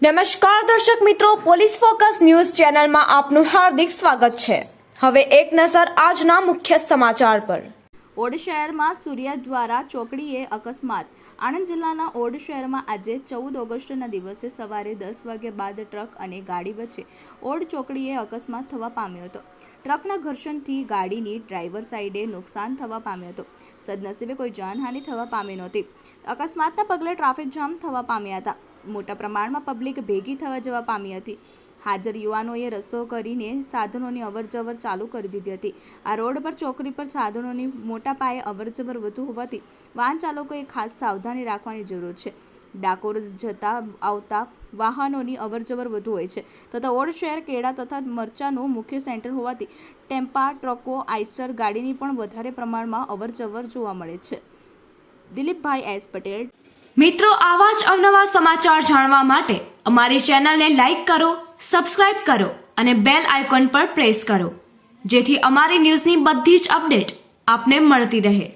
નમસ્કાર દર્શક મિત્રો, પોલીસ ફોકસ ન્યૂઝ ચેનલમાં આપનું હાર્દિક સ્વાગત છે। હવે એક નજર આજના મુખ્ય સમાચાર પર। ઓડ શહેરમાં સૂર્યા દ્વારા ચોકડીએ અકસ્માત। આણંદ જિલ્લાના ઓડ શહેરમાં આજે 14 ઓગસ્ટના દિવસે સવારે 10 વાગ્યા બાદ ટ્રક અને ગાડી વચ્ચે ઓડ ચોકડીએ અકસ્માત થવા પામ્યો હતો। ટ્રકના ઘર્ષણથી ગાડીની ડ્રાઈવર સાઈડે નુકસાન થવા પામ્યો હતો। સદનસીબે કોઈ જાનહાનિ થવા પામી નહોતી। અકસ્માતના પગલે ટ્રાફિક જામ થવા પામ્યા હતા। મોટા પ્રમાણમાં પબ્લિક ભેગી થવા જવા પામી હતી। હાજર યુવાનોએ રસ્તો કરીને સાધનોની અવરજવર ચાલુ કરી દીધી હતી। આ રોડ પર ચોકડી પર સાધનોની મોટા પાયે અવરજવર વધુ હોવાથી વાહન ચાલકોએ ખાસ સાવધાની રાખવાની જરૂર છે। ડાકોર જતા આવતા વાહનોની અવરજવર વધુ હોય છે તથા ઓડ શહેર કેળા તથા મરચાનું મુખ્ય સેન્ટર હોવાથી ટેમ્પા, ટ્રકો, આઈસર ગાડીની પણ વધારે પ્રમાણમાં અવરજવર જોવા મળે છે। દિલીપભાઈ એસ પટેલ। મિત્રો, આવા જ અવનવા સમાચાર જાણવા માટે અમારી ચેનલને લાઈક કરો, સબસ્ક્રાઇબ કરો અને બેલ આઇકોન પર પ્રેસ કરો, જેથી અમારી ન્યૂઝની બધી જ અપડેટ આપને મળતી રહે।